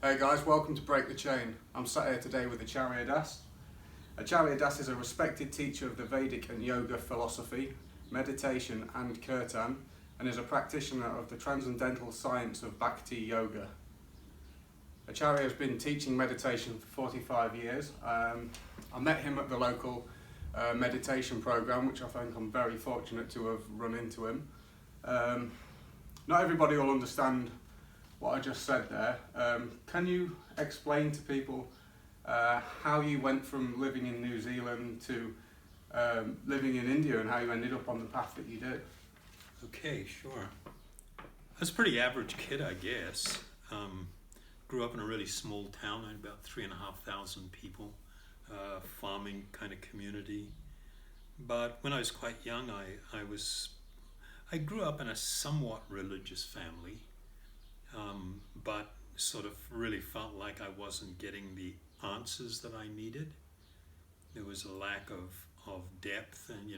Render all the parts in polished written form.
Hey guys, welcome to Break the Chain. I'm sat here today with Acharya. Acharya is a respected teacher of the Vedic and Yoga philosophy, meditation and Kirtan, and is a practitioner of the transcendental science of Bhakti Yoga. Acharya has been teaching meditation for 45 years. I met him at the local meditation program, which I think I'm very fortunate to have run into him. Not everybody will understand what I just said there. Can you explain to people how you went from living in New Zealand to living in India and how you ended up on the path that you did? Okay, sure. I was a pretty average kid, I guess. Grew up in a really small town, about 3,500 people, farming kind of community. But when I was quite young, I grew up in a somewhat religious family, but sort of really felt like I wasn't getting the answers that I needed. There was a lack of depth and,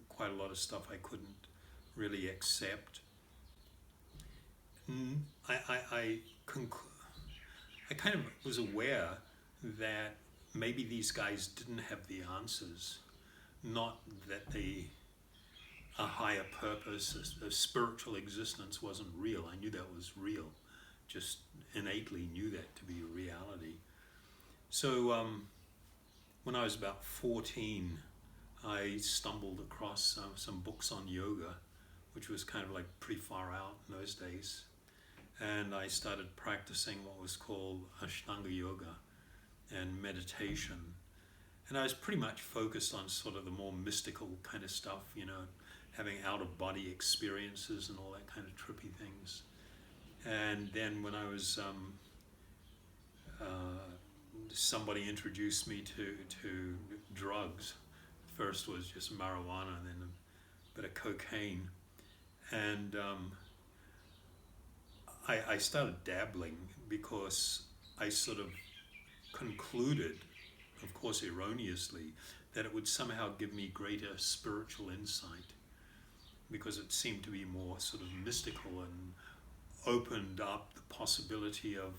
quite a lot of stuff I couldn't really accept. I kind of was aware that maybe these guys didn't have the answers, not that a higher purpose, a spiritual existence wasn't real. I knew that was real, just innately knew that to be a reality. So when I was about 14, I stumbled across some books on yoga, which was kind of like pretty far out in those days. And I started practicing what was called Ashtanga yoga and meditation. And I was pretty much focused on sort of the more mystical kind of stuff, having out-of-body experiences and all that kind of trippy things. And then when I was, somebody introduced me to drugs. First was just marijuana, and then a bit of cocaine. And I started dabbling because I sort of concluded, of course erroneously, that it would somehow give me greater spiritual insight, because it seemed to be more sort of mystical and opened up the possibility of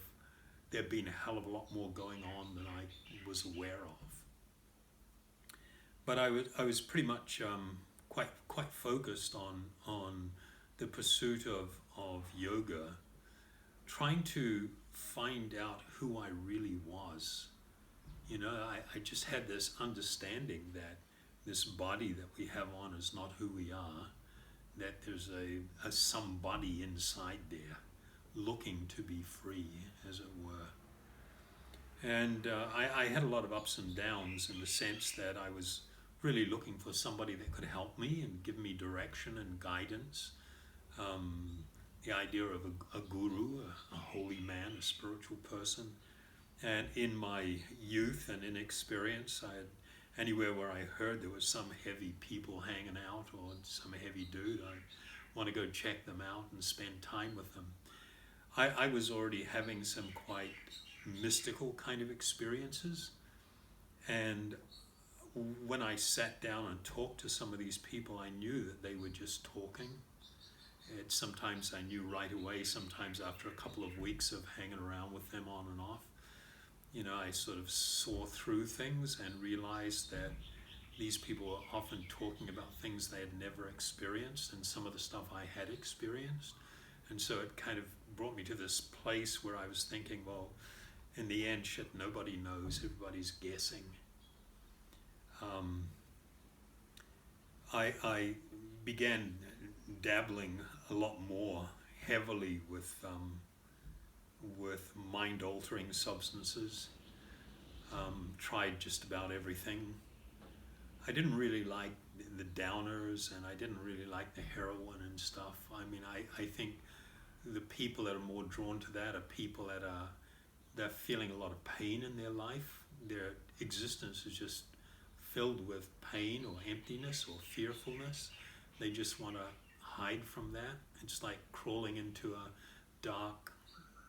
there being a hell of a lot more going on than I was aware of. But I was pretty much quite focused on the pursuit of yoga, trying to find out who I really was. I just had this understanding that this body that we have on is not who we are, that there's a somebody inside there looking to be free, as it were. And I had a lot of ups and downs in the sense that I was really looking for somebody that could help me and give me direction and guidance. The idea of a guru, a holy man, a spiritual person. And in my youth and inexperience, anywhere where I heard there was some heavy people hanging out or some heavy dude, I want to go check them out and spend time with them. I was already having some quite mystical kind of experiences, and when I sat down and talked to some of these people, I knew that they were just talking. Sometimes I knew right away, sometimes after a couple of weeks of hanging around with them on and off. I sort of saw through things and realized that these people were often talking about things they had never experienced and some of the stuff I had experienced. And so it kind of brought me to this place where I was thinking, well, in the end, shit, nobody knows, everybody's guessing. I began dabbling a lot more heavily with mind-altering substances. Tried just about everything. I didn't really like the downers, and I didn't really like the heroin and stuff. I mean, I think the people that are more drawn to that are people that they're feeling a lot of pain in their life. Their existence is just filled with pain or emptiness or fearfulness. They just want to hide from that. It's like crawling into a dark,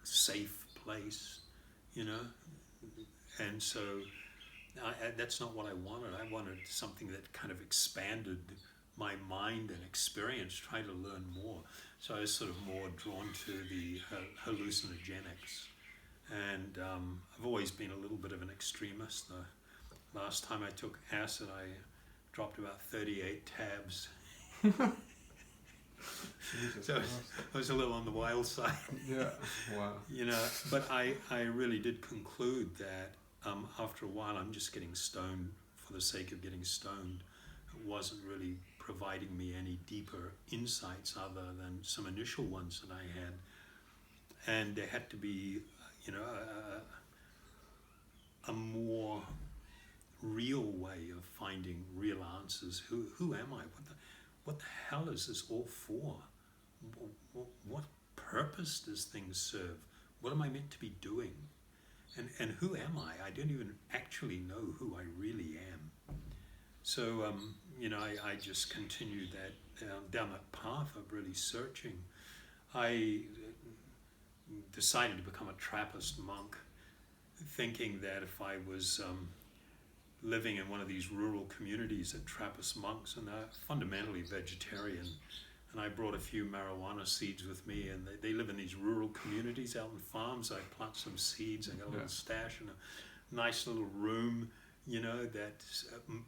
safe place, And so that's not what I wanted. I wanted something that kind of expanded my mind and experience, try to learn more. So I was sort of more drawn to the hallucinogenics. And I've always been a little bit of an extremist. The last time I took acid, I dropped about 38 tabs. So I was a little on the wild side. Yeah, wow. You know, but I really did conclude that after a while I'm just getting stoned for the sake of getting stoned. It wasn't really providing me any deeper insights other than some initial ones that I had. And there had to be, you know, a more real way of finding real answers. Who am I? What the hell is this all for? What purpose does things serve? What am I meant to be doing? And who am I? I don't even actually know who I really am. So, you know, I just continued that down that path of really searching. I decided to become a Trappist monk, thinking that if I was living in one of these rural communities that Trappist monks, and they're fundamentally vegetarian, and I brought a few marijuana seeds with me, and they live in these rural communities out in farms. I plant some seeds, I got a little stash in a nice little room, you know, that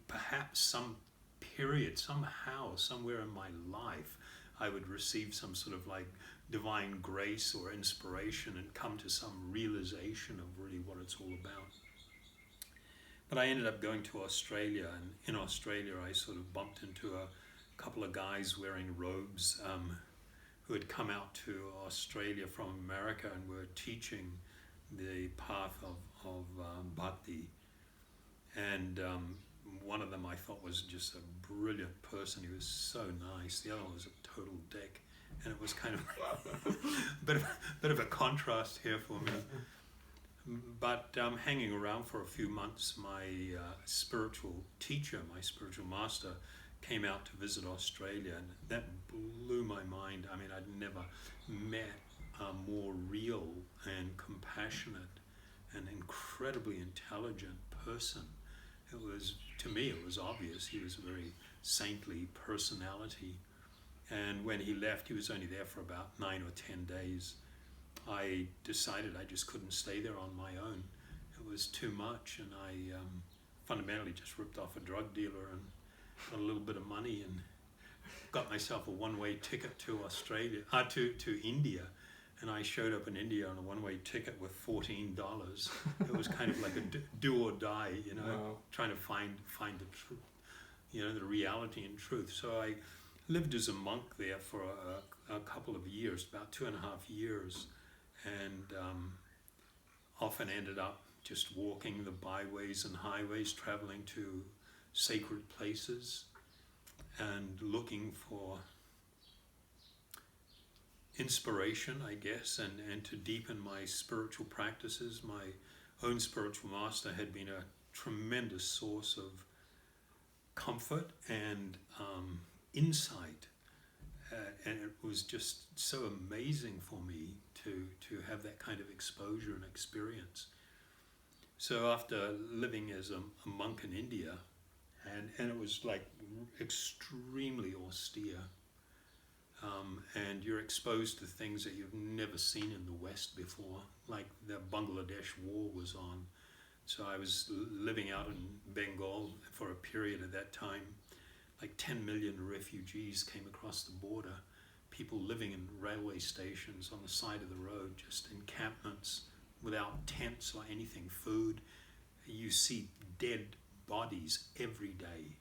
perhaps some period, somehow, somewhere in my life, I would receive some sort of like divine grace or inspiration and come to some realization of really what it's all about. But I ended up going to Australia, and in Australia I sort of bumped into a couple of guys wearing robes who had come out to Australia from America and were teaching the path of bhakti. And one of them I thought was just a brilliant person. He was so nice. The other one was a total dick. And it was kind of a bit of a contrast here for me. But hanging around for a few months, my spiritual teacher, my spiritual master, came out to visit Australia, and that blew my mind. I mean, I'd never met a more real and compassionate and incredibly intelligent person. It was, to me, it was obvious he was a very saintly personality. And when he left, he was only there for about 9 or 10 days. I decided I just couldn't stay there on my own. It was too much, and I fundamentally just ripped off a drug dealer and got a little bit of money and got myself a one-way ticket to Australia, to India. And I showed up in India on a one-way ticket with $14. It was kind of like a do or die, you know, Wow. trying to find the truth, you know, the reality and truth. So I lived as a monk there for a couple of years, about 2.5 years, and often ended up just walking the byways and highways, traveling to sacred places and looking for inspiration, I guess, and to deepen my spiritual practices. My own spiritual master had been a tremendous source of comfort and insight, and it was just so amazing for me to have that kind of exposure and experience. So after living as a monk in India, and it was like extremely austere, and you're exposed to things that you've never seen in the West before, like the Bangladesh war was on. So I was living out in Bengal for a period at that time. Like 10 million refugees came across the border, people living in railway stations on the side of the road, just encampments without tents or anything, food. You see dead bodies every day.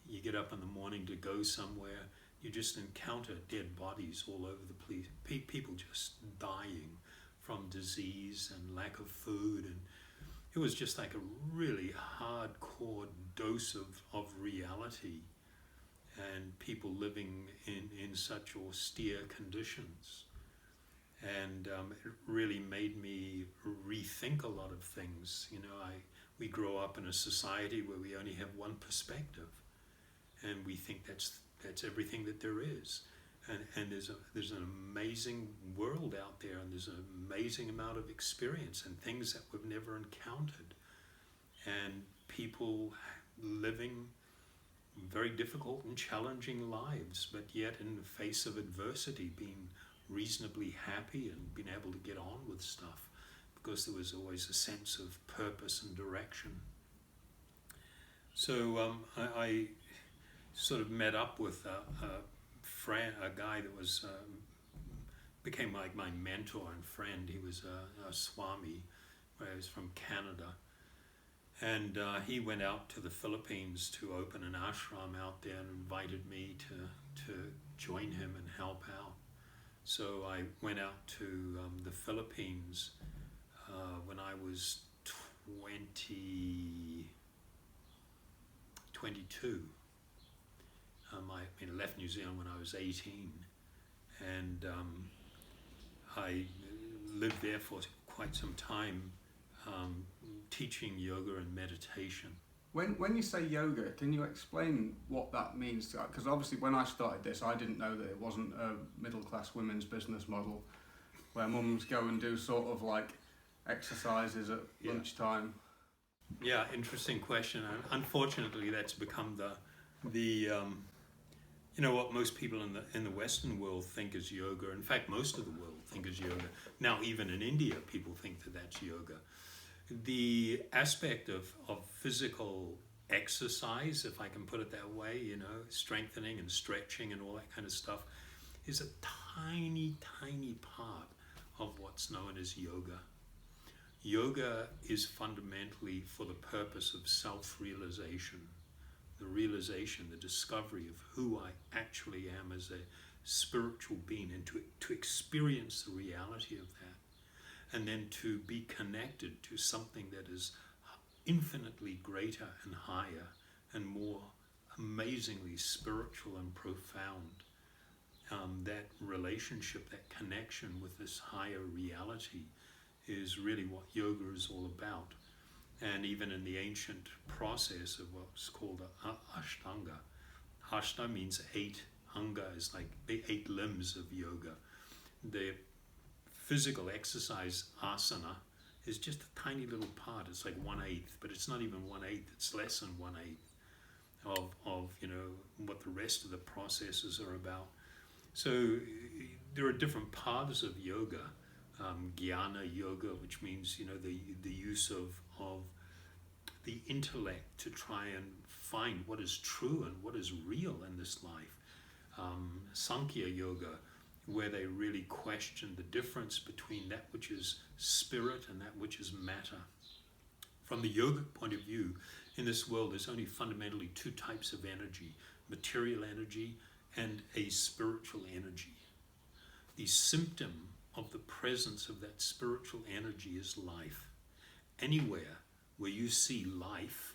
You get up in the morning to go somewhere, you just encounter dead bodies all over the place. People just dying from disease and lack of food, and it was just like a really hardcore dose of reality, and people living in such austere conditions. And it really made me rethink a lot of things. You know, we grow up in a society where we only have one perspective, and we think that's everything that there is. And there's an amazing world out there, and there's an amazing amount of experience and things that we've never encountered, and people living very difficult and challenging lives, but yet in the face of adversity being reasonably happy and being able to get on with stuff because there was always a sense of purpose and direction. So I sort of met up with a guy that was became like my mentor and friend. He was a Swami, where he was from Canada, and he went out to the Philippines to open an ashram out there and invited me to join him and help out. So I went out to the Philippines when I was 22. I left New Zealand when I was 18, and I lived there for quite some time, teaching yoga and meditation. When you say yoga, can you explain what that means? Because obviously when I started this, I didn't know that it wasn't a middle-class women's business model where mums go and do sort of like exercises at lunchtime. Yeah, interesting question. And unfortunately, that's become the what most people in the Western world think is yoga. In fact, most of the world think is yoga. Now, even in India, people think that that's yoga. The aspect of physical exercise, if I can put it that way, strengthening and stretching and all that kind of stuff, is a tiny, tiny part of what's known as yoga. Yoga is fundamentally for the purpose of self-realization, the discovery of who I actually am as a spiritual being, and to experience the reality of that, and then to be connected to something that is infinitely greater and higher and more amazingly spiritual and profound. That relationship, that connection with this higher reality is really what yoga is all about. And even in the ancient process of what's called Ashtanga, Ashta means 8, Anga is like the 8 limbs of yoga. The physical exercise asana is just a tiny little part. It's like 1/8, but it's not even 1/8, it's less than 1/8 of what the rest of the processes are about. So there are different paths of yoga. Jnana yoga, which means the use of the intellect to try and find what is true and what is real in this life. Sankhya yoga, where they really question the difference between that which is spirit and that which is matter. From the yogic point of view, in this world there's only fundamentally 2 types of energy: material energy and a spiritual energy. The symptom of the presence of that spiritual energy is life. Anywhere where you see life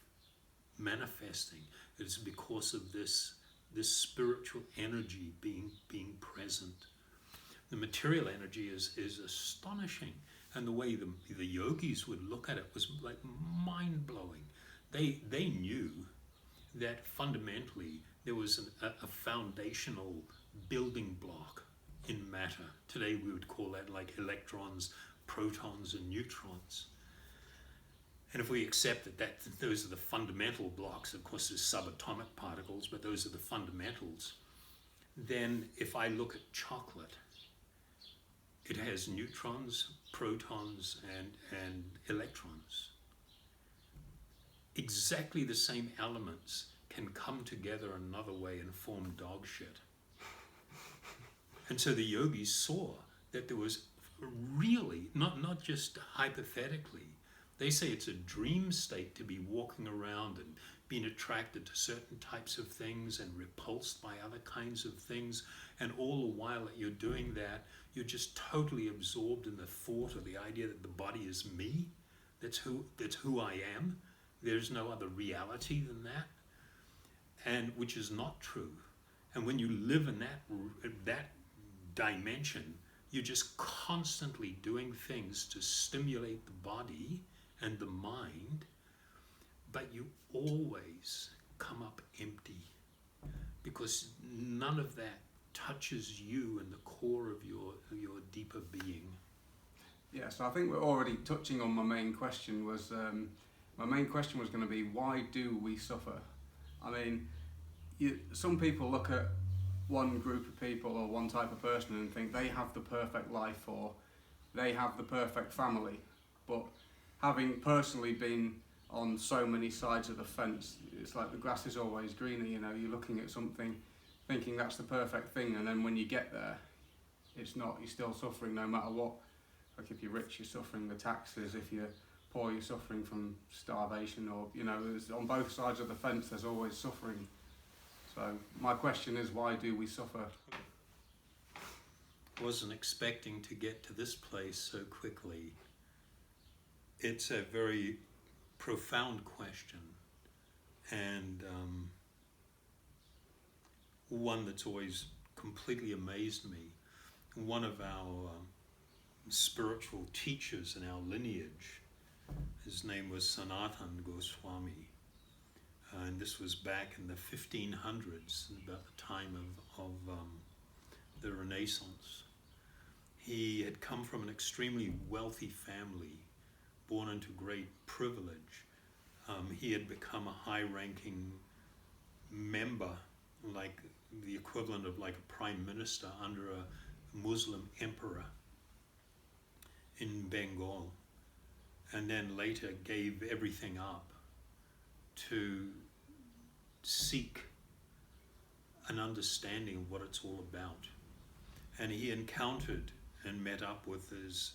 manifesting, it is because of this spiritual energy being present. The material energy is astonishing, and the way the yogis would look at it was like mind-blowing. They knew that fundamentally there was a foundational building block in matter. Today we would call that like electrons, protons, and neutrons. And if we accept that those are the fundamental blocks, of course there's subatomic particles, but those are the fundamentals, then if I look at chocolate, it has neutrons, protons, and electrons. Exactly the same elements can come together another way and form dog shit. And so the yogis saw that there was really, not just hypothetically, they say it's a dream state to be walking around and being attracted to certain types of things and repulsed by other kinds of things, and all the while that you're doing that, you're just totally absorbed in the thought or the idea that the body is me. That's who I am. There's no other reality than that, and which is not true. And when you live in that dimension, you're just constantly doing things to stimulate the body and the mind, but you always come up empty, because none of that touches you and the core of your deeper being. Yeah, so I think we're already touching on my main question was going to be, why do we suffer? I mean, some people look at one group of people or one type of person and think they have the perfect life or they have the perfect family. But having personally been on so many sides of the fence, it's like the grass is always greener, you know, you're looking at something thinking that's the perfect thing, and then when you get there, it's not, you're still suffering no matter what. Like if you're rich, you're suffering the taxes, if you're poor, you're suffering from starvation, or, you know, there's, on both sides of the fence there's always suffering. So my question is, why do we suffer? Wasn't expecting to get to this place so quickly. It's a very profound question, and one that's always completely amazed me. One of our spiritual teachers in our lineage, his name was Sanatan Goswami, and this was back in the 1500s, about the time of the Renaissance. He had come from an extremely wealthy family, born into great privilege. He had become a high-ranking member, like the equivalent of like a prime minister under a Muslim emperor in Bengal, and then later gave everything up to seek an understanding of what it's all about. And he encountered and met up with his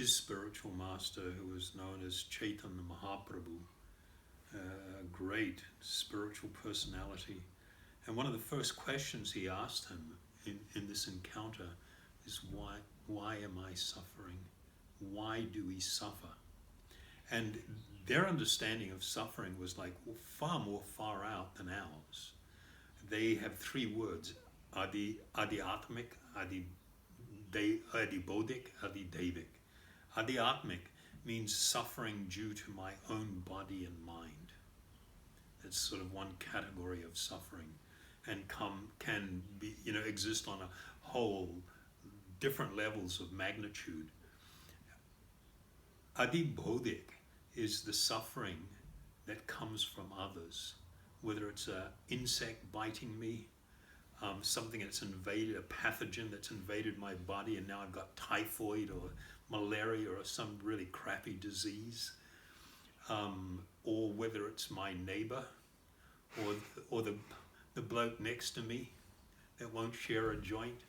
spiritual master, who was known as Chaitanya Mahaprabhu, a great spiritual personality. And one of the first questions he asked him in this encounter is, why am I suffering? Why do we suffer? And their understanding of suffering was like far out than ours. They have three words: adi atmic, adi bodhic, adi devic. Adi atmic means suffering due to my own body and mind. It's sort of one category of suffering, and can be, you know, exist on a whole different levels of magnitude. Adi bodhic is the suffering that comes from others, whether it's an insect biting me, something that's invaded, a pathogen that's invaded my body, and now I've got typhoid or malaria or some really crappy disease, or whether it's my neighbor or the bloke next to me that won't share a joint,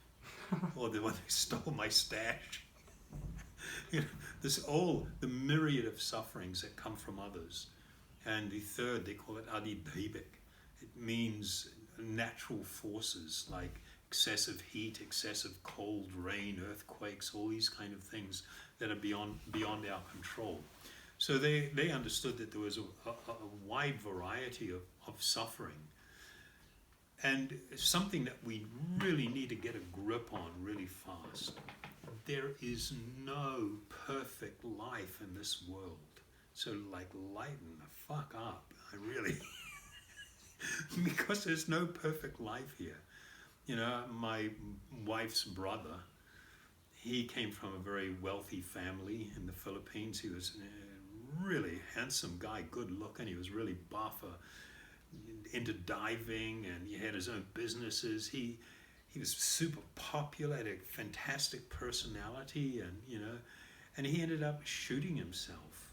or the one who stole my stash. You know, there's all the myriad of sufferings that come from others. And the third, they call it adi devic. It means natural forces like excessive heat, excessive cold, rain, earthquakes, all these kind of things that are beyond our control. So they understood that there was a wide variety of suffering, and something that we really need to get a grip on really fast. There is no perfect life in this world. So like lighten the fuck up, I really, because there's no perfect life here. You know, my wife's brother, he came from a very wealthy family in the Philippines. He was a really handsome guy, good looking. He was really buff, into diving, and he had his own businesses. He was super popular, had a fantastic personality, and you know, and he ended up shooting himself.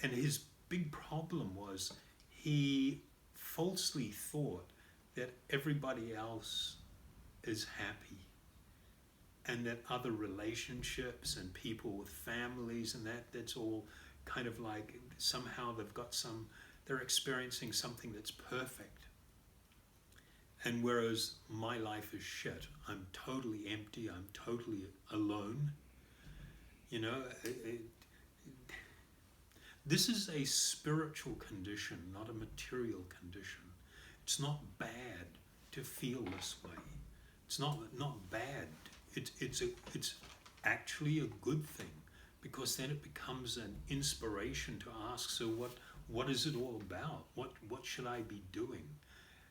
And his big problem was he falsely thought that everybody else is happy, and that other relationships and people with families and that's all kind of like somehow they're experiencing something that's perfect. And whereas my life is shit, I'm totally empty, I'm totally alone, you know, this is a spiritual condition, not a material condition. It's not bad to feel this way. It's not bad. It's actually a good thing, because then it becomes an inspiration to ask, so what is it all about? What should I be doing?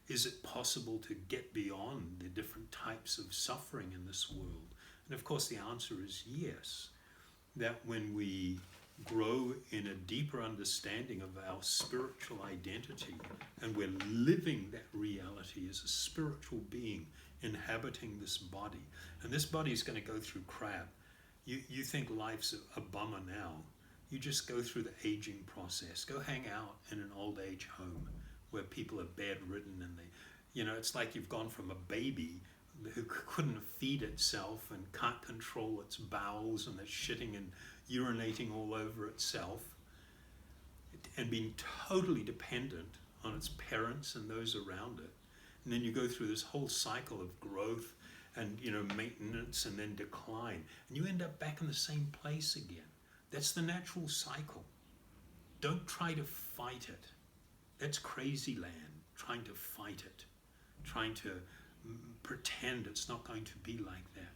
Is it possible to get beyond the different types of suffering in this world? And of course the answer is yes. That when we grow in a deeper understanding of our spiritual identity, and we're living that reality as a spiritual being inhabiting this body, and this body is going to go through crap, You think life's a bummer now. You just go through the aging process. Go hang out in an old age home where people are bedridden and it's like you've gone from a baby who couldn't feed itself and can't control its bowels and it's shitting and urinating all over itself and being totally dependent on its parents and those around it. And then you go through this whole cycle of growth and maintenance and then decline, and you end up back in the same place again. That's the natural cycle. Don't try to fight it. That's crazy land, trying to fight it, trying to pretend it's not going to be like that.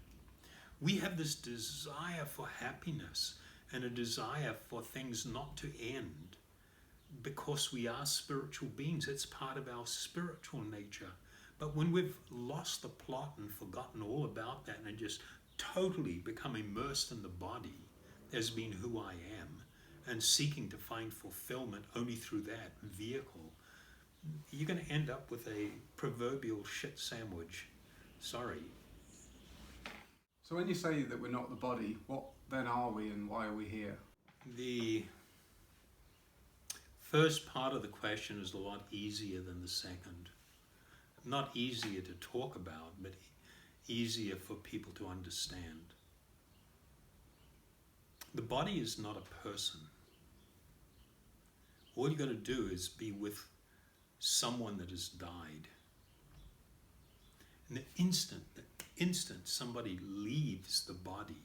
We have this desire for happiness and a desire for things not to end because we are spiritual beings. It's part of our spiritual nature. But when we've lost the plot and forgotten all about that and just totally become immersed in the body as being who I am and seeking to find fulfillment only through that vehicle, you're going to end up with a proverbial shit sandwich. Sorry. So when you say that we're not the body, what then are we and why are we here? The first part of the question is a lot easier than the second. Not easier to talk about, but easier for people to understand. The body is not a person. All you got to do is be with someone that has died. And the instant somebody leaves the body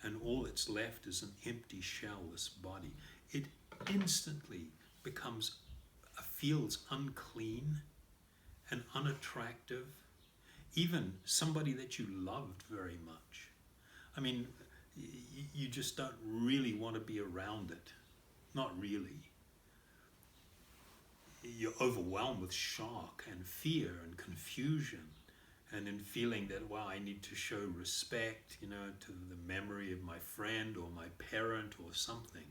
and all that's left is an empty shell, this body, it instantly feels unclean and unattractive. Even somebody that you loved very much. I mean, you just don't really want to be around it. Not really. You're overwhelmed with shock and fear and confusion, and in feeling that, wow, I need to show respect, to the memory of my friend or my parent or something.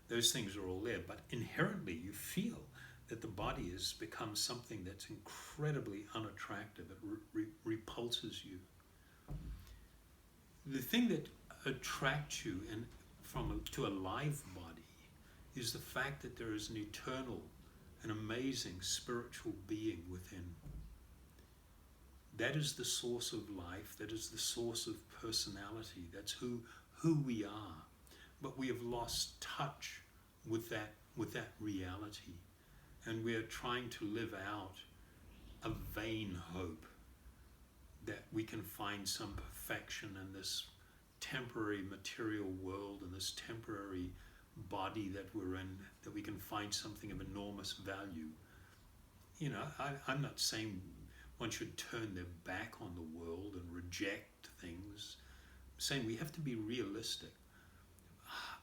Those things are all there, but inherently you feel that the body has become something that's incredibly unattractive. It repulses you. The thing that attracts you to a live body is the fact that there is an eternal, an amazing spiritual being within. That is the source of life. That is the source of personality. That's who we are. But we have lost touch with that reality. And we are trying to live out a vain hope that we can find some perfection in this temporary material world and this temporary body that we're in, that we can find something of enormous value. I'm not saying one should turn their back on the world and reject things. I'm saying we have to be realistic.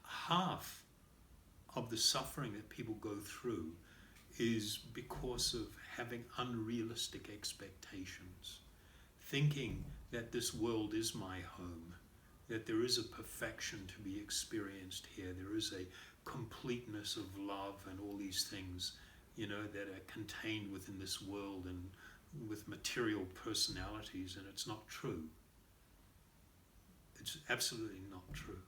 Half of the suffering that people go through is because of having unrealistic expectations, thinking that this world is my home, that there is a perfection to be experienced here, there is a completeness of love and all these things, that are contained within this world and with material personalities, and it's not true. It's absolutely not true.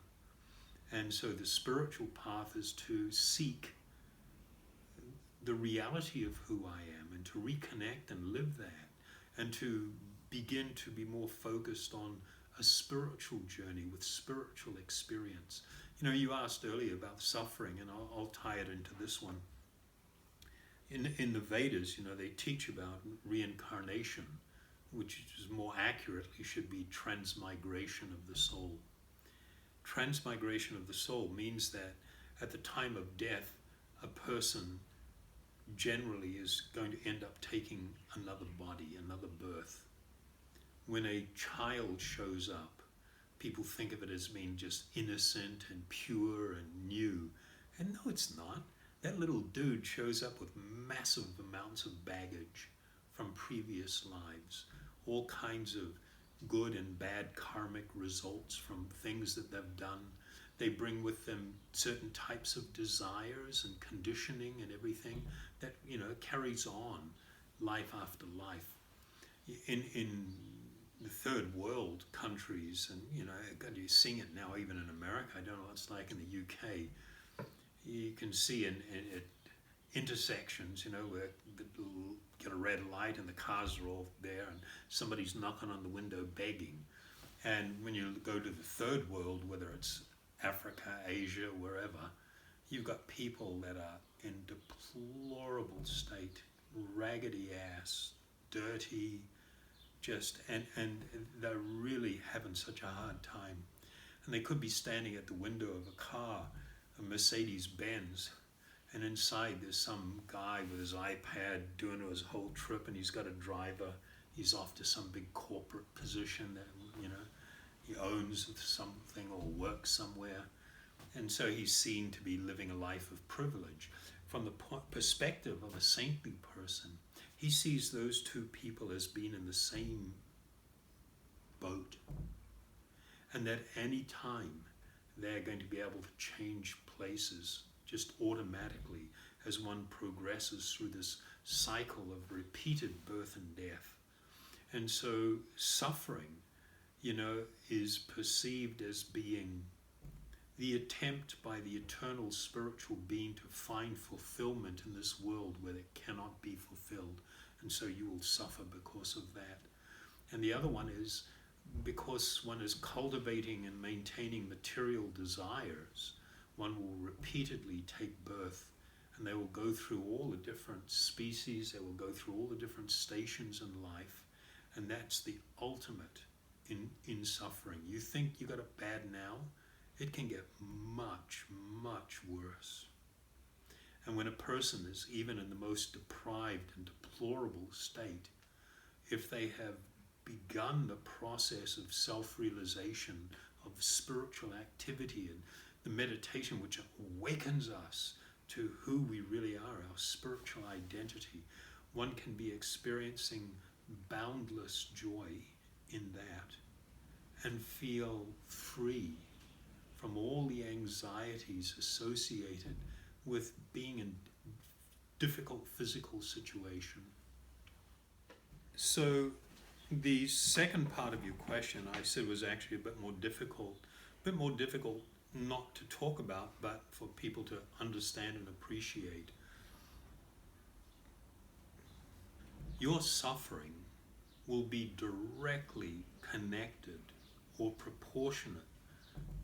And so the spiritual path is to seek the reality of who I am and to reconnect and live that and to begin to be more focused on a spiritual journey with spiritual experience. You asked earlier about suffering, and I'll tie it into this one. In the Vedas, they teach about reincarnation, which is more accurately should be transmigration of the soul. Transmigration of the soul means that at the time of death, a person generally is going to end up taking another body, another birth. When a child shows up, people think of it as being just innocent and pure and new. And no, it's not. That little dude shows up with massive amounts of baggage from previous lives, all kinds of good and bad karmic results from things that they've done. They bring with them certain types of desires and conditioning and everything that carries on life after life. In the third world countries, and God, you're seeing it now even in America. I don't know what it's like in the UK. You can see in intersections, where get a red light and the cars are all there and somebody's knocking on the window begging. And when you go to the third world, whether it's Africa, Asia, wherever, you've got people that are in deplorable state, raggedy ass, dirty, and they're really having such a hard time. And they could be standing at the window of a car, a Mercedes Benz, and inside there's some guy with his iPad doing his whole trip, and he's got a driver. He's off to some big corporate position that he owns something or works somewhere, and so he's seen to be living a life of privilege. From the perspective of a saintly person, he sees those two people as being in the same boat, and that any time they're going to be able to change places just automatically as one progresses through this cycle of repeated birth and death. And so suffering, is perceived as being the attempt by the eternal spiritual being to find fulfillment in this world where it cannot be fulfilled. And so you will suffer because of that. And the other one is because one is cultivating and maintaining material desires, one will repeatedly take birth, and they will go through all the different species, they will go through all the different stations in life, and that's the ultimate in suffering. You think you got it bad now, it can get much, much worse. And when a person is even in the most deprived and deplorable state, if they have begun the process of self-realization, of spiritual activity and the meditation which awakens us to who we really are, our spiritual identity, one can be experiencing boundless joy in that and feel free from all the anxieties associated with being in difficult physical situation. So the second part of your question I said was actually a bit more difficult not to talk about, but for people to understand and appreciate. Your suffering will be directly connected or proportionate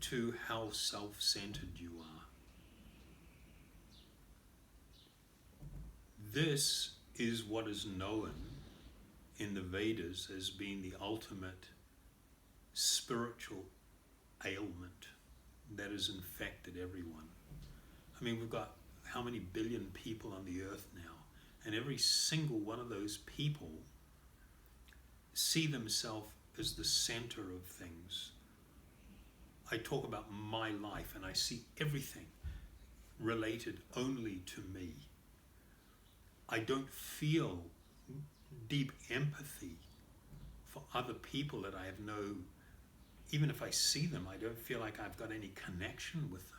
to how self-centered you are. This is what is known in the Vedas as being the ultimate spiritual ailment that has infected everyone. I mean, we've got how many billion people on the earth now, and every single one of those people see themselves as the center of things. I talk about my life and I see everything related only to me. I don't feel deep empathy for other people that I have no, even if I see them, I don't feel like I've got any connection with them.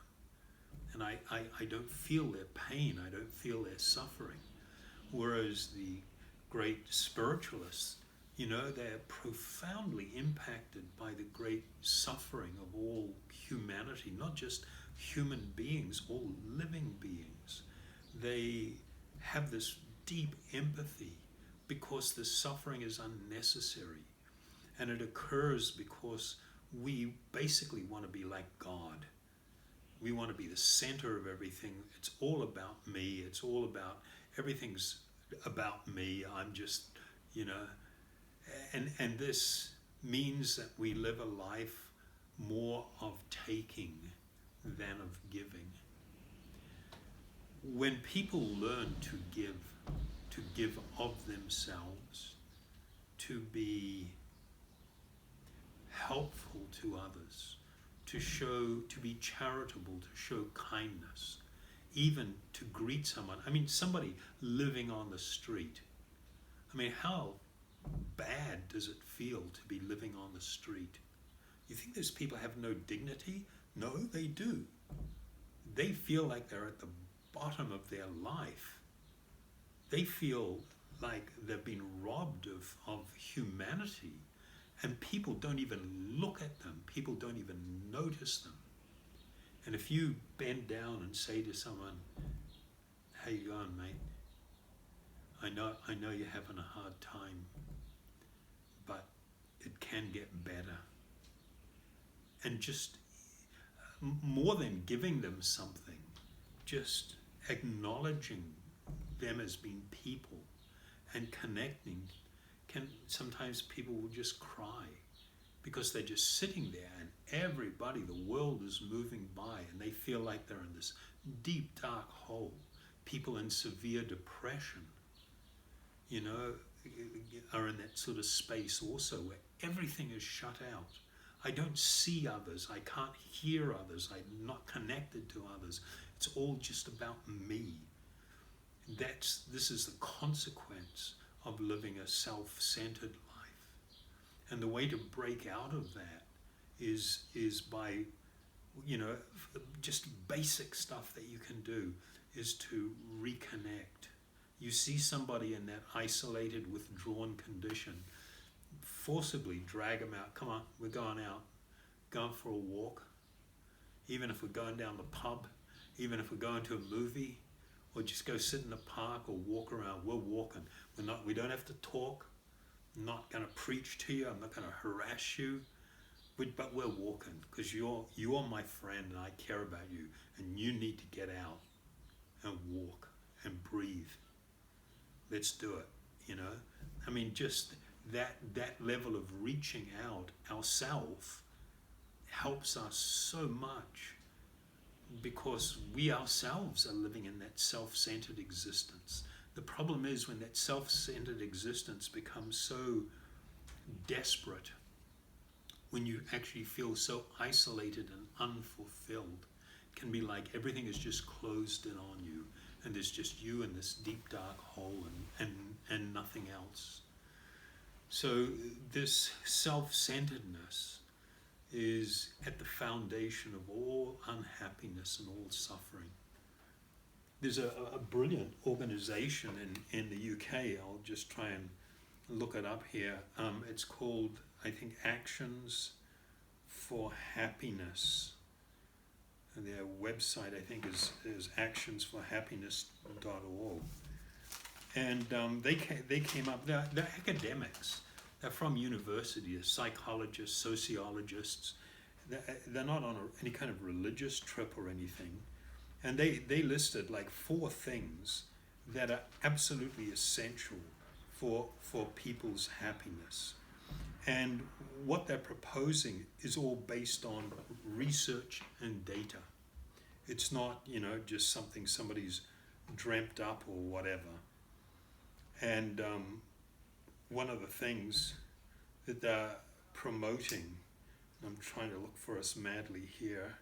And I don't feel their pain, I don't feel their suffering. Whereas the great spiritualists, they're profoundly impacted by the great suffering of all humanity, not just human beings, all living beings. They have this deep empathy because the suffering is unnecessary, and it occurs because we basically want to be like God. We want to be the center of everything. It's all about me. It's all about, everything's about me. I'm just, and this means that we live a life more of taking than of giving. When people learn to give of themselves, to be helpful to others, to be charitable, to show kindness, even to greet someone. I mean, somebody living on the street. I mean, how bad does it feel to be living on the street? You think those people have no dignity? No, they do. They feel like they're at the bottom of their life. They feel like they've been robbed of humanity, And people don't even look at them. People don't even notice them. And if you bend down and say to someone, "How you going, mate? I know you're having a hard time, but it can get better." And just more than giving them something, just acknowledging them as being people and connecting. Sometimes people will just cry because they're just sitting there and everybody, the world is moving by and they feel like they're in this deep dark hole. People in severe depression, are in that sort of space also where everything is shut out. I don't see others, I can't hear others, I'm not connected to others. It's all just about me. This is the consequence of living a self-centered life. And the way to break out of that is by, just basic stuff that you can do is to reconnect. You see somebody in that isolated, withdrawn condition, forcibly drag them out. Come on, we're going out. Going for a walk. Even if we're going down the pub, even if we're going to a movie, or just go sit in the park or walk around, we're walking. We don't have to talk. I'm not going to preach to you. I'm not going to harass you. But we're walking because you're my friend and I care about you. And you need to get out and walk and breathe. Let's do it, just that level of reaching out ourselves helps us so much because we ourselves are living in that self-centered existence. The problem is when that self-centered existence becomes so desperate, when you actually feel so isolated and unfulfilled, it can be like everything is just closed in on you and there's just you in this deep dark hole and nothing else. So this self-centeredness is at the foundation of all unhappiness and all suffering. There's a brilliant organization in the UK, I'll just try and look it up here. It's called, I think, Actions for Happiness. And their website, I think, is actionsforhappiness.org. And they came up, they're academics. They're from university, they're psychologists, sociologists. They're not on any kind of religious trip or anything. And they listed like 4 things that are absolutely essential for people's happiness. And what they're proposing is all based on research and data. It's not, just something somebody's dreamt up or whatever. And one of the things that they're promoting, I'm trying to look for us madly here.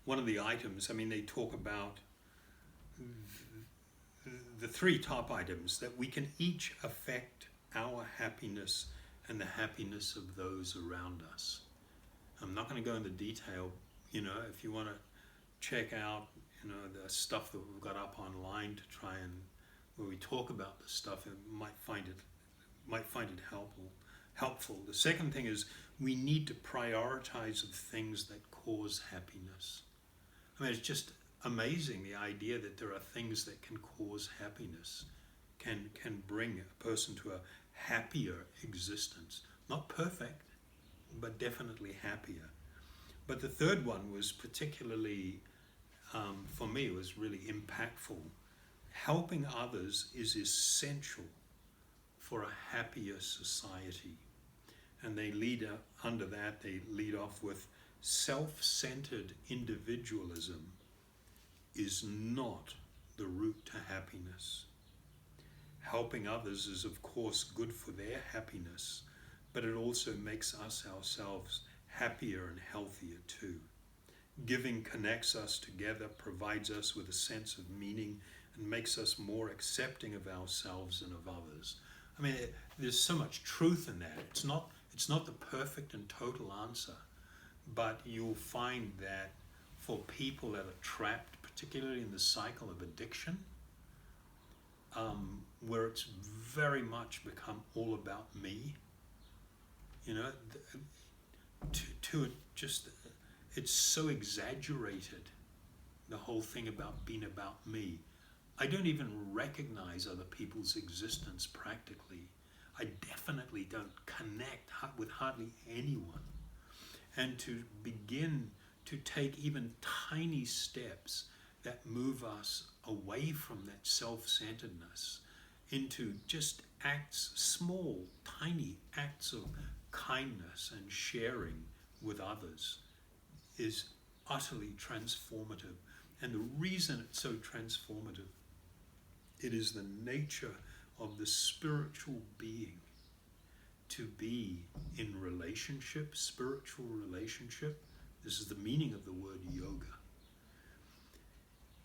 One of the items, they talk about the 3 top items that we can each affect our happiness and the happiness of those around us. I'm not going to go into detail, if you want to check out, the stuff that we've got up online to try and, where we talk about this stuff, and might find it helpful. The second thing is we need to prioritize the things that cause happiness. It's just amazing the idea that there are things that can cause happiness, can bring a person to a happier existence. Not perfect, but definitely happier. But the third one was particularly, for me, was really impactful. Helping others is essential for a happier society. And they under that, they lead off with self-centered individualism is not the route to happiness. Helping others is of course good for their happiness, but it also makes us ourselves happier and healthier too. Giving connects us together, provides us with a sense of meaning, and makes us more accepting of ourselves and of others. There's so much truth in that. It's not the perfect and total answer, but you'll find that for people that are trapped, particularly in the cycle of addiction, where it's very much become all about me, you know, to just, it's so exaggerated, the whole thing about being about me. I don't even recognize other people's existence practically. I definitely don't connect with hardly anyone. And to begin to take even tiny steps that move us away from that self-centeredness into just acts, small, tiny acts of kindness and sharing with others is utterly transformative. And the reason it's so transformative, it is the nature of the spiritual being to be in relationship, spiritual relationship. This is the meaning of the word yoga.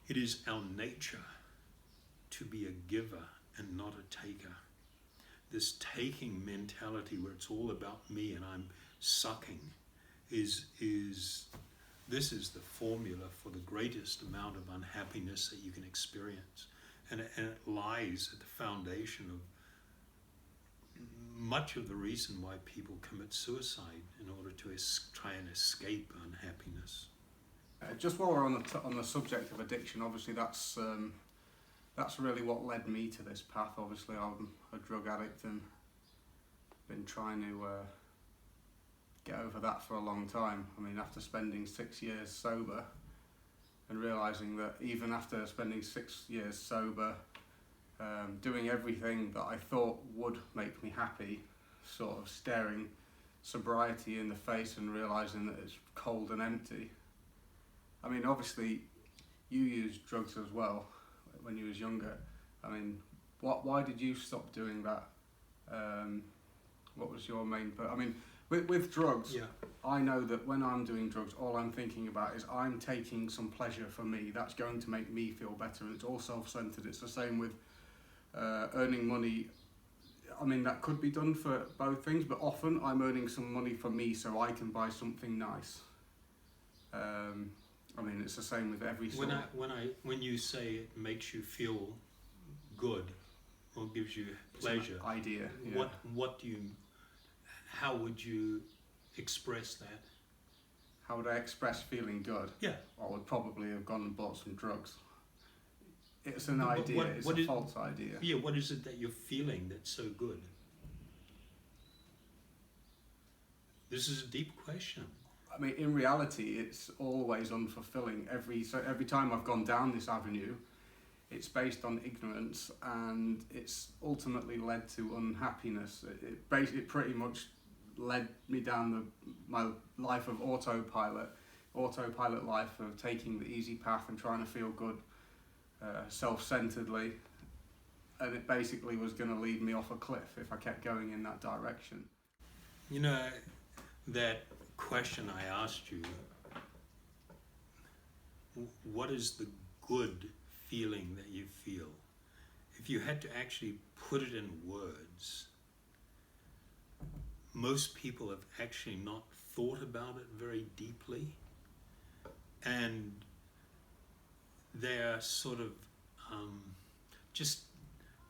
It is our nature to be a giver and not a taker. This taking mentality where it's all about me and I'm sucking this is the formula for the greatest amount of unhappiness that you can experience. And it lies at the foundation of much of the reason why people commit suicide, in order to try and escape unhappiness. Just while we're on the subject of addiction, obviously that's really what led me to this path. Obviously, I'm a drug addict and been trying to get over that for a long time. I mean, after spending 6 years sober and realising that even after spending 6 years sober, doing everything that I thought would make me happy, sort of staring sobriety in the face and realising that it's cold and empty. I mean, obviously, you used drugs as well when you was younger. I mean, why did you stop doing that? What was your main... I mean, with drugs, Yeah. I know that when I'm doing drugs, all I'm thinking about is I'm taking some pleasure for me. That's going to make me feel better, and it's all self-centered. It's the same with earning money. I mean, that could be done for both things, but often I'm earning some money for me so I can buy something nice. I mean, it's the same with every sort When you say it makes you feel good or gives you pleasure, idea. Yeah. How would you express that? How would I express feeling good? Yeah. I would probably have gone and bought some drugs. It's an idea. It's a false idea. Yeah. What is it that you're feeling that's so good? This is a deep question. I mean, in reality, it's always unfulfilling. Every time I've gone down this avenue, it's based on ignorance, and it's ultimately led to unhappiness. It pretty much led me down my life of autopilot life of taking the easy path and trying to feel good, self-centeredly, and it basically was going to lead me off a cliff if I kept going in that direction. You know, that question I asked you, what is the good feeling that you feel? If you had to actually put it in words, most people have actually not thought about it very deeply, and they're sort of just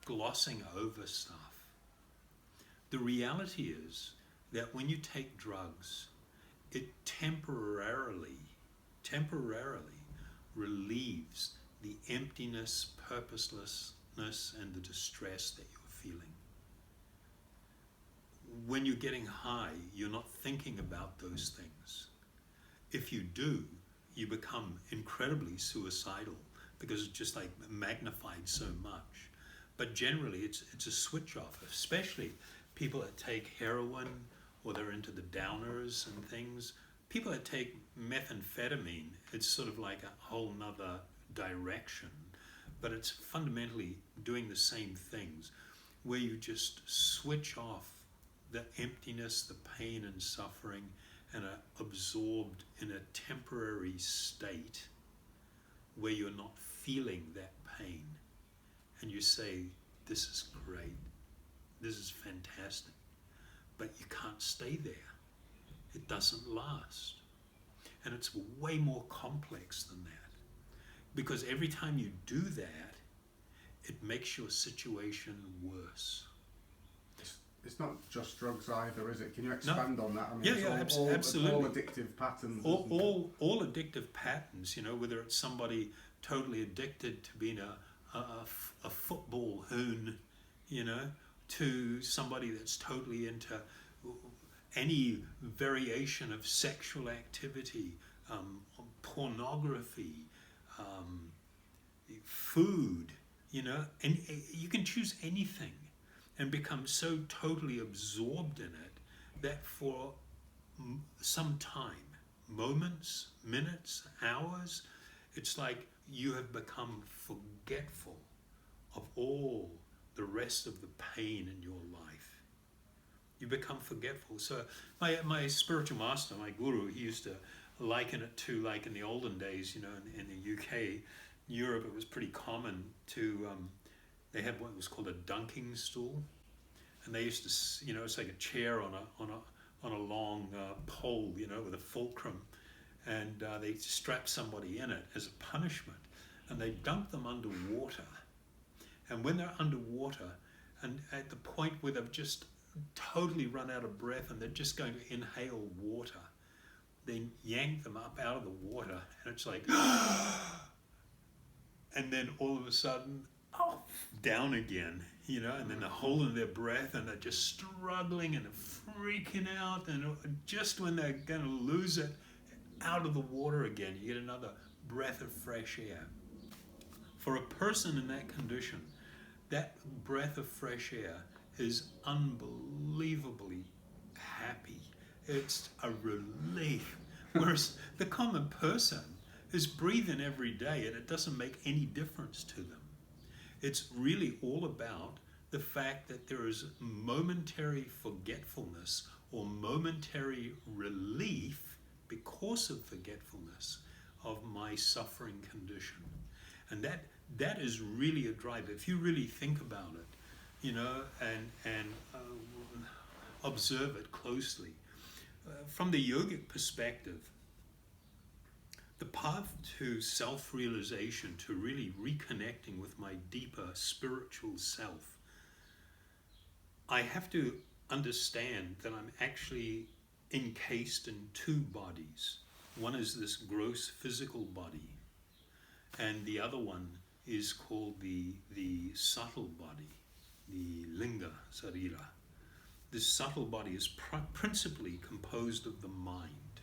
glossing over stuff. The reality is that when you take drugs, it temporarily relieves the emptiness, purposelessness, and the distress that you're feeling. When you're getting high, you're not thinking about those things. If you do, you become incredibly suicidal because it's just like magnified so much. But generally, it's a switch off, especially people that take heroin or they're into the downers and things. People that take methamphetamine, it's sort of like a whole nother direction, but it's fundamentally doing the same things, where you just switch off the emptiness, the pain and suffering, and are absorbed in a temporary state where you're not feeling that pain, and you say, this is great, this is fantastic, but you can't stay there. It doesn't last. And it's way more complex than that. Because every time you do that, it makes your situation worse. It's not just drugs either, is it? Can you expand on that? I mean, Yeah, it's absolutely. all addictive patterns. All addictive patterns, you know, whether it's somebody totally addicted to being a football hoon, you know, to somebody that's totally into any variation of sexual activity, pornography, food, you know, and you can choose anything and become so totally absorbed in it that for some time, moments, minutes, hours, it's like you have become forgetful of all the rest of the pain in your life. You become forgetful. So my spiritual master, my guru, he used to liken it to, like in the olden days, you know, in the UK, Europe, it was pretty common to, they had what was called a dunking stool. And they used to, you know, it's like a chair on a long pole, you know, with a fulcrum, and they strap somebody in it as a punishment, and they dunk them underwater. And when they're underwater, and at the point where they've just totally run out of breath and they're just going to inhale water, they yank them up out of the water, and it's like, and then all of a sudden, down again, you know, and then a hole in their breath, and they're just struggling and freaking out, and just when they're going to lose it, out of the water again, you get another breath of fresh air. For a person in that condition, that breath of fresh air is unbelievably happy. It's a relief. Whereas the common person is breathing every day, and it doesn't make any difference to them. It's really all about the fact that there is momentary forgetfulness or momentary relief because of forgetfulness of my suffering condition. And that is really a driver. If you really think about it, you know, and observe it closely. From the yogic perspective, the path to self-realization, to really reconnecting with my deeper spiritual self, I have to understand that I'm actually encased in two bodies. One is this gross physical body, and the other one is called the subtle body, the linga sarira. This subtle body is principally composed of the mind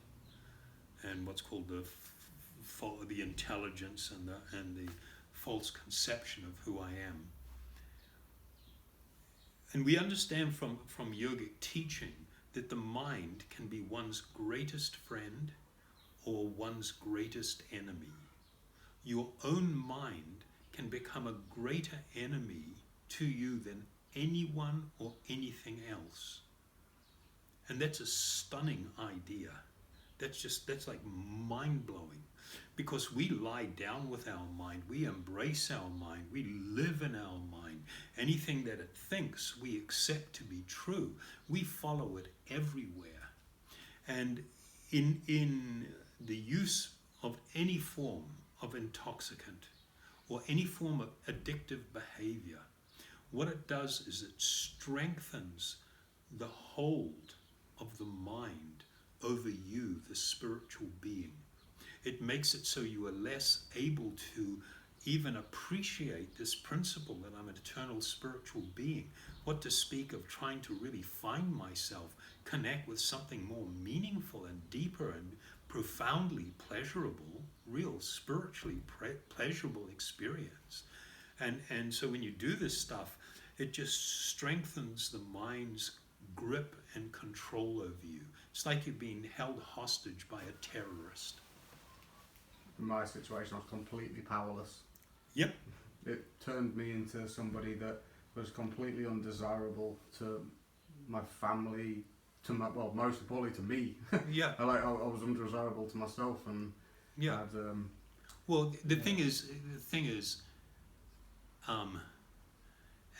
and what's called the intelligence and the false conception of who I am. And we understand from yogic teaching that the mind can be one's greatest friend or one's greatest enemy. Your own mind can become a greater enemy to you than anyone or anything else. And that's a stunning idea. That's like mind-blowing, because we lie down with our mind, we embrace our mind, we live in our mind. Anything that it thinks, we accept to be true. We follow it everywhere. And in the use of any form of intoxicant or any form of addictive behavior, what it does is it strengthens the hold of the mind over you, the spiritual being. It makes it so you are less able to even appreciate this principle that I'm an eternal spiritual being. What to speak of trying to really find myself, connect with something more meaningful and deeper and profoundly pleasurable, real spiritually pleasurable experience. And so when you do this stuff, it just strengthens the mind's grip and control over you. It's like you're being held hostage by a terrorist. In my situation, I was completely powerless. Yep. It turned me into somebody that was completely undesirable to my family, to my, well, most importantly to me. Yeah. I was undesirable to myself, and yeah. Well, the thing is,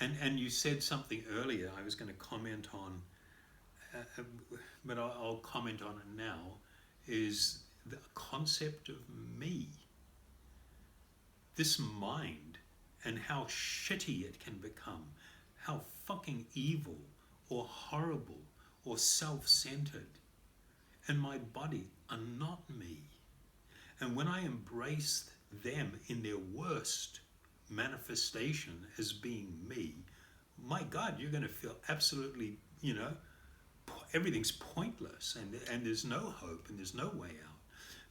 and you said something earlier. I was going to comment on, but I'll comment on it now. Is the concept of me. This mind and how shitty it can become, how fucking evil or horrible or self-centered, and my body are not me. And when I embrace them in their worst manifestation as being me, my God, you're going to feel absolutely, everything's pointless, and there's no hope and there's no way out.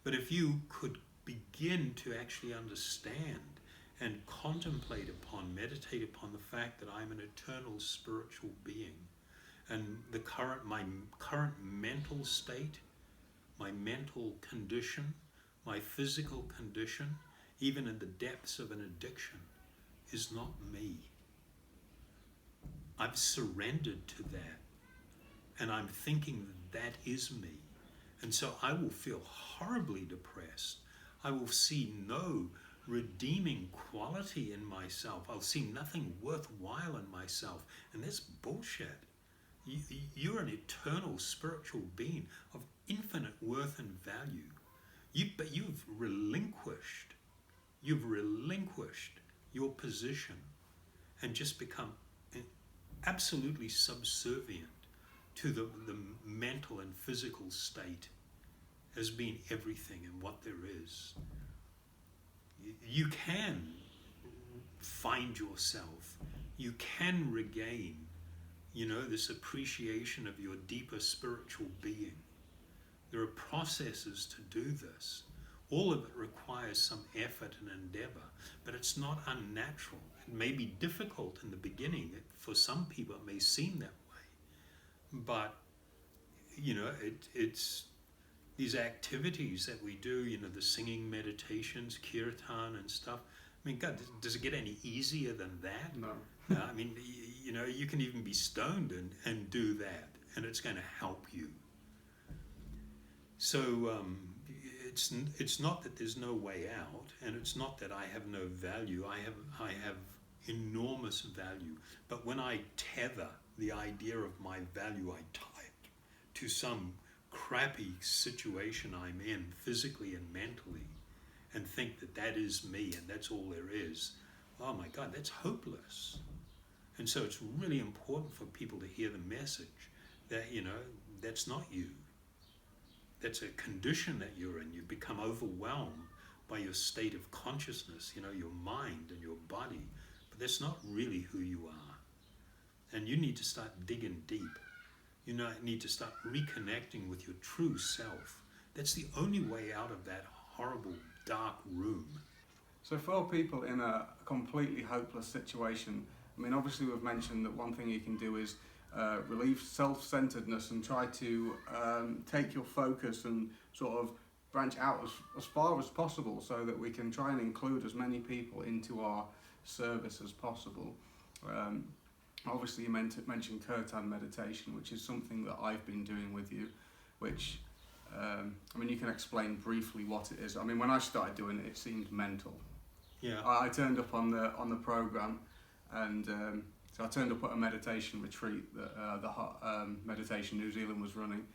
But if you could begin to actually understand and contemplate upon, meditate upon the fact that I'm an eternal spiritual being, and my current mental state, my mental condition, my physical condition, even in the depths of an addiction, is not me. I've surrendered to that, and I'm thinking that is me. And so I will feel horribly depressed. I will see no redeeming quality in myself. I'll see nothing worthwhile in myself, and that's bullshit. You're an eternal spiritual being of infinite worth and value. But you've relinquished your position and just become absolutely subservient to the mental and physical state as being everything and what there is. You can find yourself. You can regain, this appreciation of your deeper spiritual being. There are processes to do this. All of it requires some effort and endeavor, but it's not unnatural. It may be difficult in the beginning. For some people, it may seem that way. But, it's these activities that we do, the singing meditations, Kirtan and stuff. I mean, God, does it get any easier than that? No. I mean, you can even be stoned and do that, and it's going to help you. So it's not that there's no way out, and it's not that I have no value. I have enormous value. But when I tether the idea of my value, I tie it to some crappy situation I'm in, physically and mentally, and think that is me and that's all there is. Oh my God, that's hopeless. And so it's really important for people to hear the message that, that's not you. That's a condition that you're in. You become overwhelmed by your state of consciousness, your mind and your body. But that's not really who you are. And you need to start digging deep. You need to start reconnecting with your true self. That's the only way out of that horrible, dark room. So for people in a completely hopeless situation, I mean, obviously we've mentioned that one thing you can do is relieve self-centeredness and try to take your focus and sort of branch out as far as possible so that we can try and include as many people into our service as possible. Obviously you mentioned Kirtan meditation, which is something that I've been doing with you, which, you can explain briefly what it is. I mean, when I started doing it, it seemed mental. Yeah. I turned up on the program, and so I turned up at a meditation retreat that the Meditation New Zealand was running,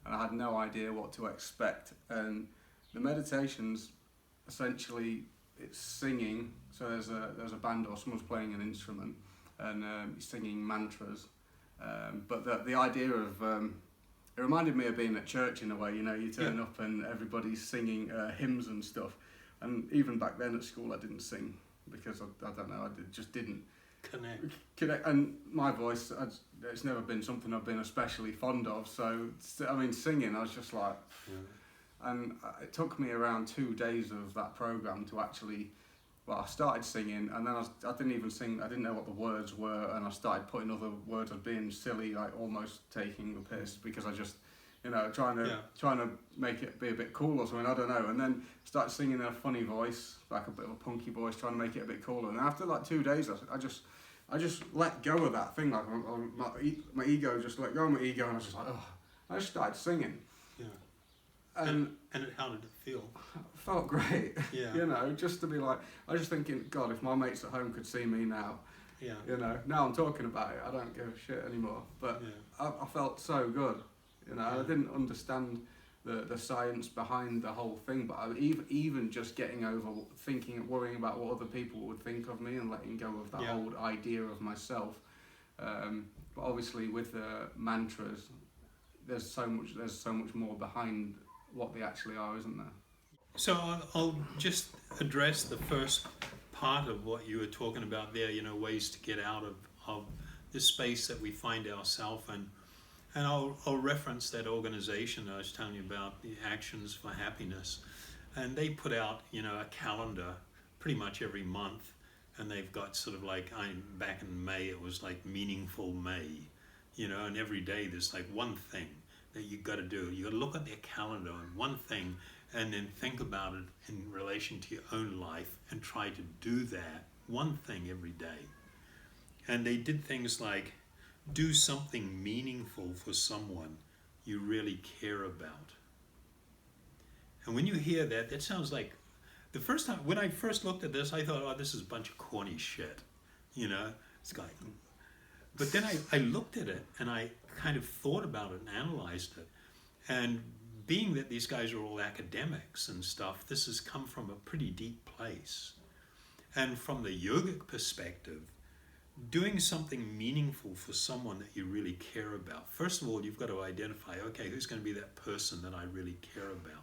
and I had no idea what to expect. And the meditations, essentially, it's singing. So there's a band or someone's playing an instrument, and singing mantras. But the idea of it reminded me of being at church in a way. You turn up and everybody's singing hymns and stuff. And even back then at school, I didn't sing because I don't know, just didn't connect. And my voice, it's never been something I've been especially fond of. So singing, I was just like, and it took me around 2 days of that program to actually. Well, I started singing, and then I didn't even sing. I didn't know what the words were, and I started putting other words. I was being silly, like almost taking the piss, because I just, trying to make it be a bit cool or something. I don't know. And then started singing in a funny voice, like a bit of a punky voice, trying to make it a bit cooler. And after like 2 days, I just let go of that thing. Like my ego just let go of my ego, and I was just like, oh. I just started singing. Yeah. And how did it feel? Felt great. Yeah. Just to be like, I was just thinking, God, if my mates at home could see me now, now I'm talking about it, I don't give a shit anymore. But I felt so good, I didn't understand the science behind the whole thing, but even just getting over thinking, worrying about what other people would think of me and letting go of that old idea of myself. But obviously with the mantras, there's so much more behind what they actually are, isn't there? So I'll just address the first part of what you were talking about there, ways to get out of this space that we find ourselves in. And I'll reference that organization I was telling you about, the Actions for Happiness. And they put out, a calendar pretty much every month. And they've got sort of like, back in May, it was like Meaningful May, and every day there's like one thing that you got to do. You got to look at their calendar and one thing, and then think about it in relation to your own life and try to do that one thing every day. And they did things like do something meaningful for someone you really care about. And when you hear that, that sounds like, the first time, when I first looked at this, I thought, oh, this is a bunch of corny shit, it's like, but then I looked at it and I kind of thought about it and analyzed it. And being that these guys are all academics and stuff, this has come from a pretty deep place. And from the yogic perspective, doing something meaningful for someone that you really care about. First of all, you've got to identify, okay, who's going to be that person that I really care about?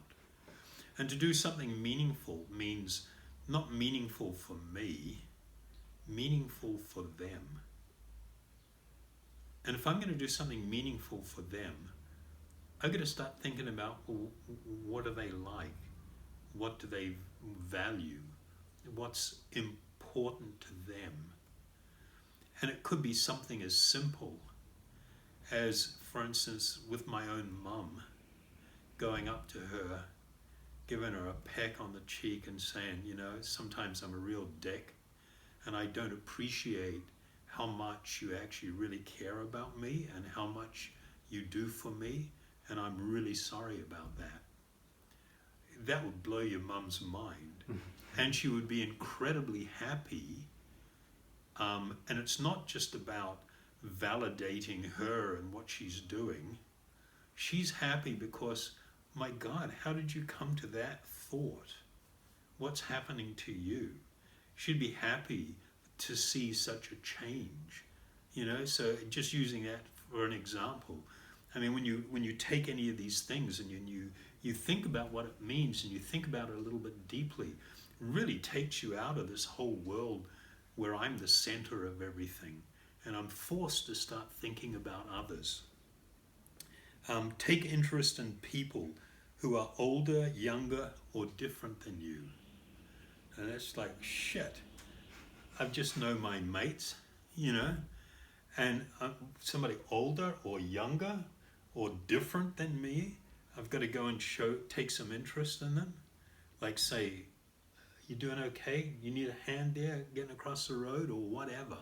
And to do something meaningful means not meaningful for me, meaningful for them. And if I'm going to do something meaningful for them, I've got to start thinking about, well, what do they like? What do they value? What's important to them? And it could be something as simple as, for instance, with my own mum, going up to her, giving her a peck on the cheek and saying, sometimes I'm a real dick and I don't appreciate how much you actually really care about me and how much you do for me, and I'm really sorry about that. That would blow your mum's mind. And she would be incredibly happy. And it's not just about validating her and what she's doing. She's happy because, my God, how did you come to that thought? What's happening to you? She'd be happy to see such a change, so just using that for an example. I mean, when you take any of these things and you think about what it means and you think about it a little bit deeply, it really takes you out of this whole world where I'm the center of everything and I'm forced to start thinking about others. Take interest in people who are older, younger, or different than you. And it's like, shit, I just know my mates, and somebody older or younger or different than me, I've got to go and take some interest in them. Like say, you doing okay? You need a hand there getting across the road or whatever.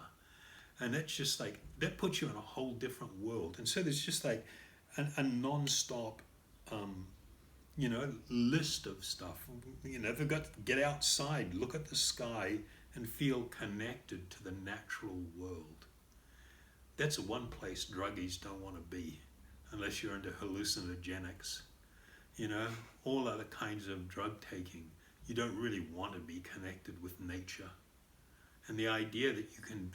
And that's just like, that puts you in a whole different world. And so there's just like a non-stop, list of stuff. They've got to get outside, look at the sky, and feel connected to the natural world. That's one place druggies don't want to be, unless you're into hallucinogenics. All other kinds of drug taking, you don't really want to be connected with nature. And the idea that you can,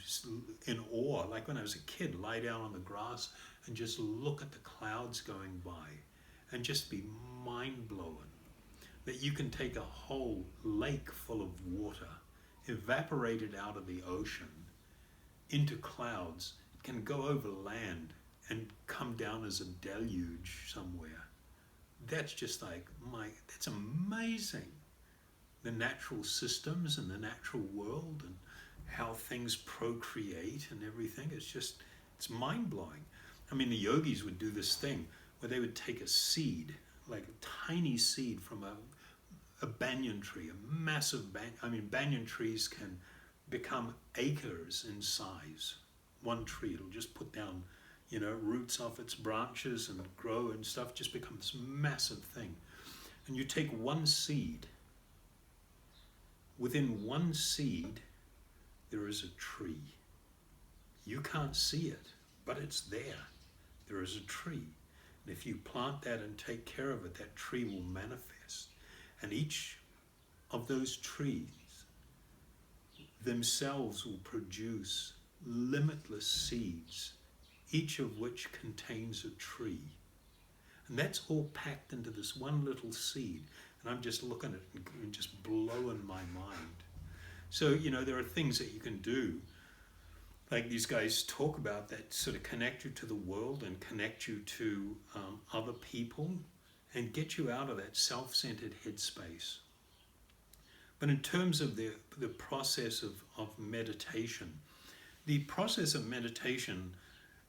in awe, like when I was a kid, lie down on the grass and just look at the clouds going by and just be mind-blowing. That you can take a whole lake full of water, evaporate it out of the ocean into clouds. It can go over land and come down as a deluge somewhere. That's just like, that's amazing. The natural systems and the natural world and how things procreate and everything. It's mind-blowing. I mean, the yogis would do this thing where they would take a seed, like a tiny seed from a banyan tree, a massive banyan trees can become acres in size. One tree, it'll just put down, roots off its branches and grow and stuff, just becomes this massive thing. And you take one seed. Within one seed, there is a tree. You can't see it, but it's there. There is a tree. And if you plant that and take care of it, that tree will manifest. And each of those trees themselves will produce limitless seeds, each of which contains a tree. And that's all packed into this one little seed. And I'm just looking at it and just blowing my mind. So, there are things that you can do, like these guys talk about, that sort of connect you to the world and connect you to other people and get you out of that self-centered headspace. But in terms of the process of meditation, the process of meditation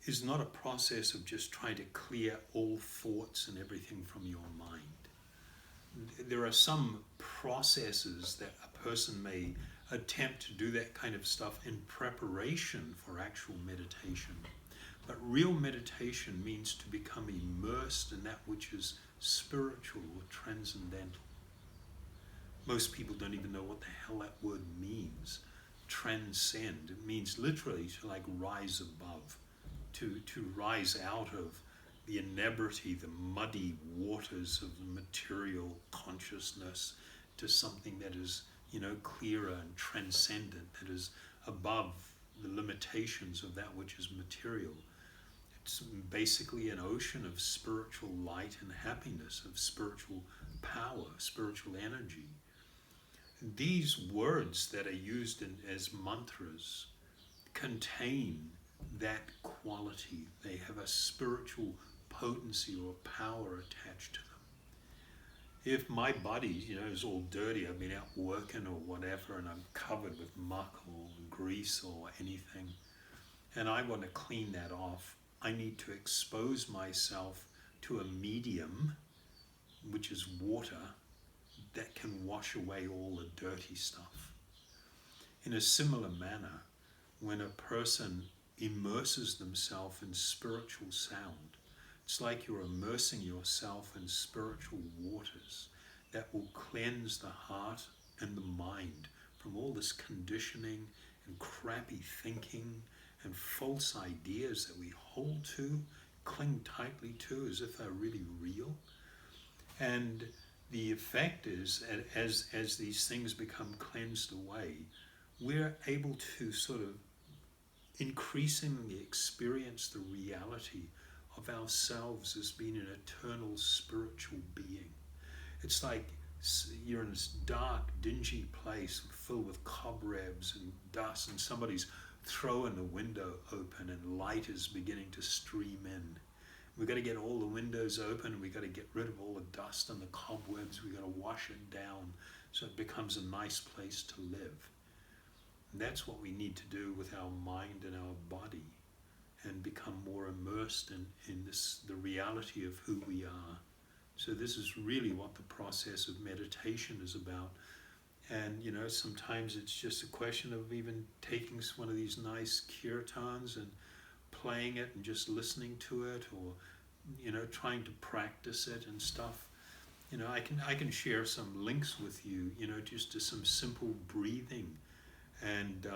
is not a process of just trying to clear all thoughts and everything from your mind. There are some processes that a person may attempt to do that kind of stuff in preparation for actual meditation. But real meditation means to become immersed in that which is spiritual or transcendental. Most people don't even know what the hell that word means. Transcend. It means literally to rise above, to rise out of the inebriety, the muddy waters of the material consciousness to something that is, clearer and transcendent, that is above the limitations of that which is material. It's basically an ocean of spiritual light and happiness, of spiritual power, spiritual energy. These words that are used as mantras contain that quality. They have a spiritual potency or power attached to them. If my body, is all dirty, I've been out working or whatever, and I'm covered with muck or grease or anything, and I want to clean that off, I need to expose myself to a medium, which is water, that can wash away all the dirty stuff. In a similar manner, when a person immerses themselves in spiritual sound, it's like you're immersing yourself in spiritual waters that will cleanse the heart and the mind from all this conditioning and crappy thinking and false ideas that we hold to, cling tightly to as if they're really real. And the effect is, as these things become cleansed away, we're able to sort of increasingly experience the reality of ourselves as being an eternal spiritual being. It's like you're in this dark, dingy place filled with cobwebs and dust, and somebody's throwing the window open and light is beginning to stream in. We've got to get all the windows open, we've got to get rid of all the dust and the cobwebs, we've got to wash it down so it becomes a nice place to live. And that's what we need to do with our mind and our body, and become more immersed in the reality of who we are. So this is really what the process of meditation is about. And sometimes it's just a question of even taking one of these nice kirtans and playing it and just listening to it, or trying to practice it and stuff. I can share some links with you, just to some simple breathing and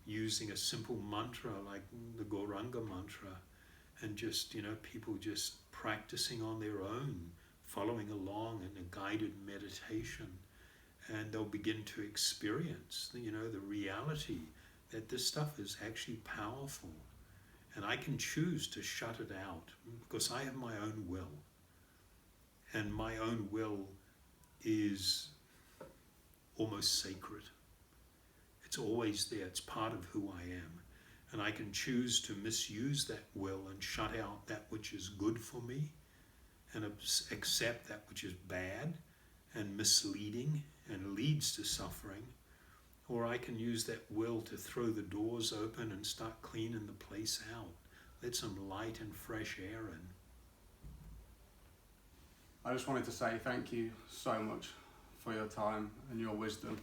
using a simple mantra like the Gauranga mantra, and just people just practicing on their own, following along in a guided meditation, and they'll begin to experience the reality that this stuff is actually powerful. And I can choose to shut it out because I have my own will. And my own will is almost sacred. It's always there. It's part of who I am. And I can choose to misuse that will and shut out that which is good for me and accept that which is bad and misleading and leads to suffering. Or I can use that will to throw the doors open and start cleaning the place out. Let some light and fresh air in. I just wanted to say thank you so much for your time and your wisdom.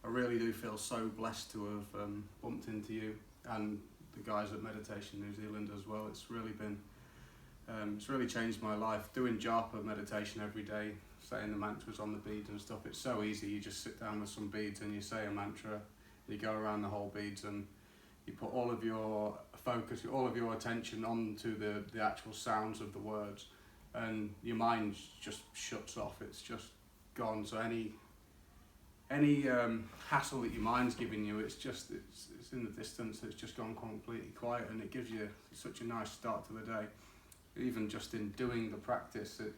I really do feel so blessed to have bumped into you and the guys at Meditation New Zealand as well. It's really been, it's really changed my life. Doing japa meditation every day, saying the mantras on the beads and stuff, it's so easy. You just sit down with some beads and you say a mantra, you go around the whole beads and you put all of your focus, all of your attention onto the actual sounds of the words, and your mind just shuts off. It's just gone. So any hassle that your mind's giving you, it's in the distance. It's just gone completely quiet, and it gives you such a nice start to the day. Even just in doing the practice, it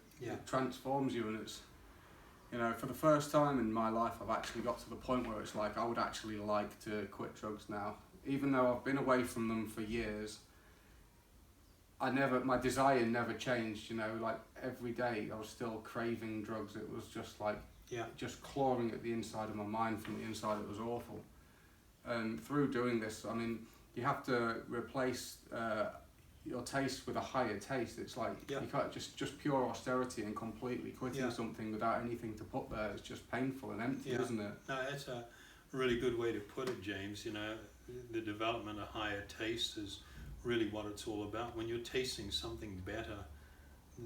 transforms you, and it's, you know, for the first time in my life, I've actually got to the point where it's like I would actually like to quit drugs now, even though I've been away from them for years. My desire never changed, you know, like every day I was still craving drugs. It was just like, just clawing at the inside of my mind from the inside. It was awful. And through doing this, I mean, you have to replace your taste with a higher taste. It's like, you can't just pure austerity and completely quitting something without anything to put there. It's just painful and empty, isn't it? No, that's a really good way to put it, James. You know, the development of higher taste is really what it's all about. When you're tasting something better,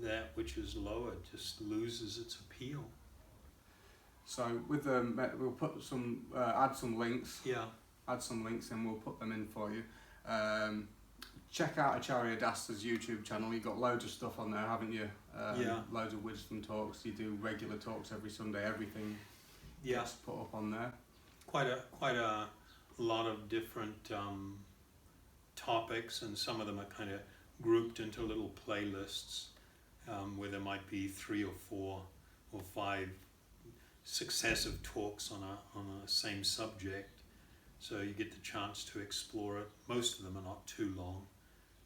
that which is lower just loses its appeal. So with we'll put some add some links. Add some links and we'll put them in for you. Check out Acharya Das's YouTube channel. You've got loads of stuff on there, haven't you? Loads of wisdom talks. You do regular talks every Sunday. Everything gets put up on there. Quite a lot of different topics, and some of them are kind of grouped into little playlists where there might be 3 or 4 or 5 successive talks on a same subject, so you get the chance to explore it. Most of them are not too long,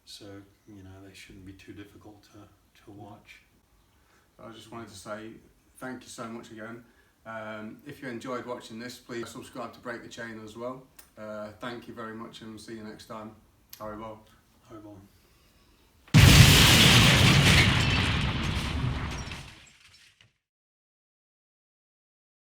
so you know they shouldn't be too difficult to watch. I just wanted to say thank you so much again. If you enjoyed watching this, please subscribe to Break the Chain as well. Thank you very much, and see you next time. Haribol. Haribol.